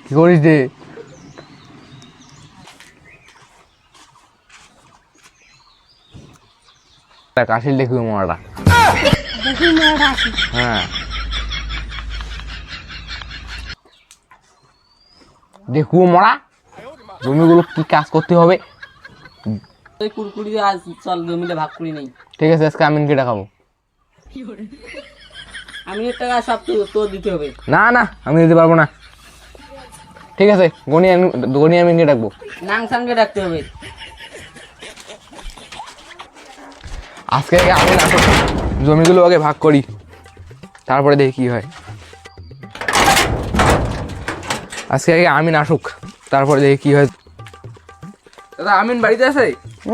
কি করিস রে? কাশিল দেখবি মারাটা। হ্যাঁ দেখবো মরা, জমিগুলো কি কাজ করতে হবে। কুরকুরি আজ চল জমিটা ভাগ করি নেই। ঠিক আছে, আজকে আমিনকে ডাকাবো। আমিনের টাকা সব তোর দিতে হবে। না না, আমি দিতে পারবো না। ঠিক আছে, গনি আমিনকে ডাকবো। নাং সাংকে ডাকতে হবে। আজকে আমিন আসো, জমিগুলো আগে ভাগ করি, তারপরে দেখি কি হয়। আজকে আগে আমিন আসুক, তারপরে দেখি কি হয়। দাদা, আমিন বাড়িতে আছে?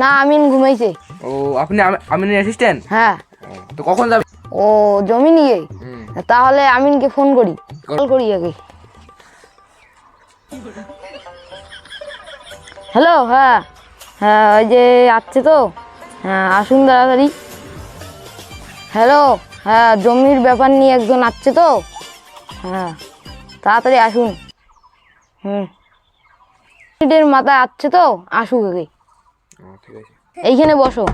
না, আমিন ঘুমাইছে। ও, আপনি আমিনের অ্যাসিস্ট্যান্ট? হ্যাঁ। তো কখন যাবে? ও জমি নিয়ে? তাহলে আমিনকে ফোন করি, কল করি আগে। হ্যালো, হ্যাঁ হ্যাঁ, ওই যে আসছে তো, হ্যাঁ আসুন তাড়াতাড়ি। হ্যালো, হ্যাঁ জমির ব্যাপার নিয়ে একজন আসছে তো, হ্যাঁ তাড়াতাড়ি আসুন। মিনিটের মাথায় আসছে তো, আসুক আগে। ঠিক আছে, এইখানে বসো।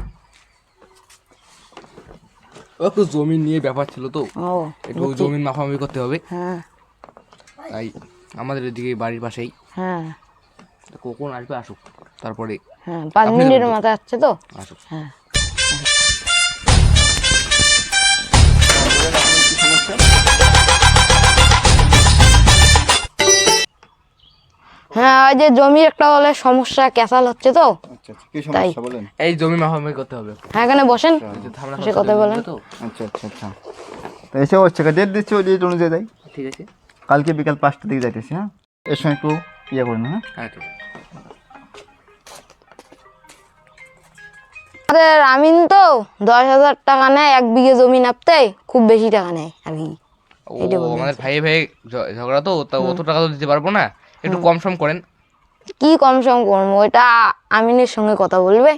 একটু জমি নিয়ে ব্যাপার ছিল তো, ও একটু জমির মাফামাফি করতে হবে। হ্যাঁ তাই আমাদের এদিকে বাড়ির পাশেই। হ্যাঁ কখন আসবে আসুক, তারপরে। হ্যাঁ 5 মিনিটের মাথায় আসছে তো, আসুক। হ্যাঁ। হ্যাঁ, ওই যে জমির একটা বলে সমস্যা, ক্যাসাল হচ্ছে তো। আচ্ছা আচ্ছা, কি সমস্যা বলেন? এই জমি মাফামাফি করতে হবে। হ্যাঁ এখানে বসেন, বসে কথা বলেন। আচ্ছা আচ্ছা আচ্ছা, তো এসে হচ্ছে ডেট দিচ্ছি, ওই ডেট অনুযায়ী যাই। ঠিক আছে, কালকে বিকাল 5টার দিকে যাইতেছি। হ্যাঁ, এর সময় একটু ইয়ে করেন। হ্যাঁ হ্যাঁ ঠিক আছে। আমাদের আমিন তো 10,000 টাকা নেয় 1 বিঘে জমি নাপতে, খুব বেশি টাকা নেয় আর কি। ও, আমাদের ভাই ভাই ঝগড়া তো, তা অত টাকা তো দিতে পারবো না, একটু কম সম করেন। কি কম সম করবো, ওইটা আমিনের সঙ্গে কথা বলবে,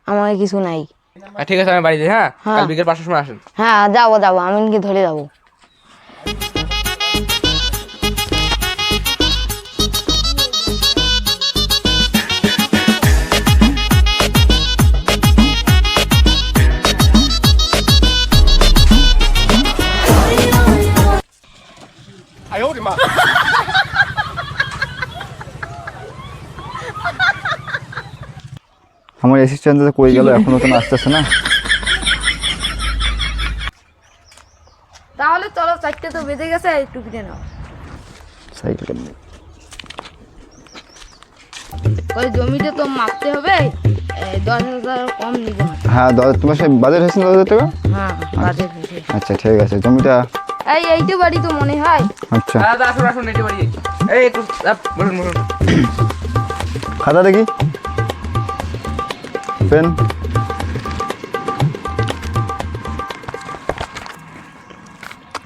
আমার কিছু নাই। ঠিক আছে, আমি বাড়িতে। হ্যাঁ, হ্যাঁ। কাল বিকেল 5টার সময় আসেন। হ্যাঁ যাবো, আমিনকে ধরে যাবো। আমার অ্যাসিস্ট্যান্ট কই গেল, এখনো তো আসতেছে না। তাহলে চলো, 4টে তো বেজে গেছে, একটু কিনে নাও। সাইকেল ওই জমিতে তো মাপতে হবে, 10,000 কম নিব না। হ্যাঁ, তোমার সে বাজেট হয়েছে না 10,000 টাকা? হ্যাঁ বাজেট হয়েছে। আচ্ছা ঠিক আছে, জমিটা। এইটা বাড়ি তো মনে হয়। আচ্ছা, দাদা আসুন আসুন, এটি বাড়ি। এই একটু বসুন বসুন। খাতা দেখি, পেন।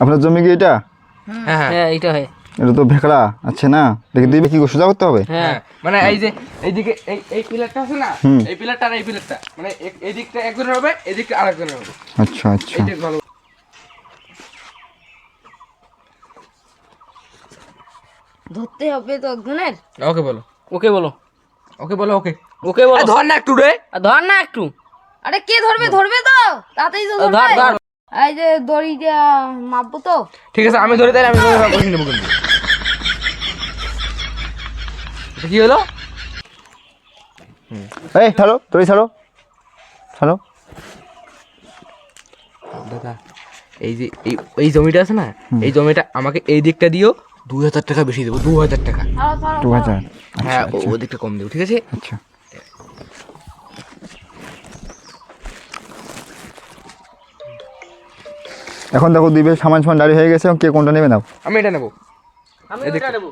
আপনার জমি কি এটা? হ্যাঁ হ্যাঁ হ্যাঁ এইটা হয়। এটা তো ভেকড়া আছে না, দেখে দিবে কি সোজা করতে হবে? হ্যাঁ, মানে এই যে এইদিকে এই পিলারটা আছে না, এই পিলারটা আর এই পিলারটা, মানে এই দিকটা একজনের হবে, এই দিকটা আরেকজনের হবে। আচ্ছা আচ্ছা, এইটা ভালো। ধরতে হবে তো একজনের। ওকে বলো, ওকে বলো, ওকে বলো, ওকে ওকে বলো। ধর না একটু রে। ধর না একটু। আরে কে ধরবে, ধরবে তো তাতেই তো ধর ধরবে। ধর। এই যে দড়িটা মাপবো তো। ঠিক আছে, আমি ধরে তাই আমি বসে নেবো কিন্তু। এটা কি হলো? এই ছাড়ো, তুমি ছাড়ো ছাড়ো। দাদা, এই যে এই জমিটা আছে না, এই জমিটা আমাকে এই দিকটা দিও, 2,000 টাকা বেশি দেবো, 2,000 টাকা। 2000? হ্যাঁ, ও দিকটা কম দেবো, ঠিক আছে? আচ্ছা, এখন দেখো দিবে, সামান সামান দাঁড়িয়ে হয়ে গেছে, কে কোনটা নেবে নাও। আমি এটা নেবো। আমি এটা নেব।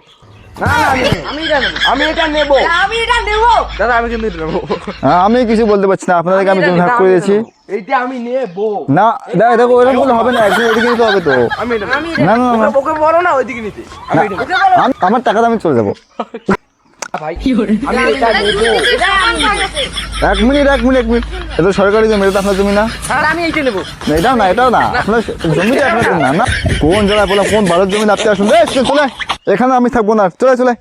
না না, আমি এটা নেব। আমি এটা নেবো। আমি এটা নেব। দাদা, আমি কিন্তু এটা নেবো। হ্যাঁ, আমি কিছু বলতে পারছি না, আপনাদেরকে আমি জমি ভাগ করে দিয়েছি। এইটা আমি নেবো। না দেখো দেখো, ওরকম বলে হবে না, একদিন ওইদিকে নিতে হবে তো। আমি এটা নেবো। না না না, ওকে বলো না ওইদিকে নিতে। আমি এটা নেবো। আমার টাকাটা আমি চলে যাবো। ভাই আমি এটা নেবো। এক মিনিট এটা তো সরকারি জমি, এটা তো আপনার জমি না। আর আমি এইটা নেবো। না, এটাও না আপনার জমিটা আপনার জমি না। না কোন জায়গায় বলে কোন ভারত জমি আপনি আসুন, চলে এখানে আমি থাকবো না, চলে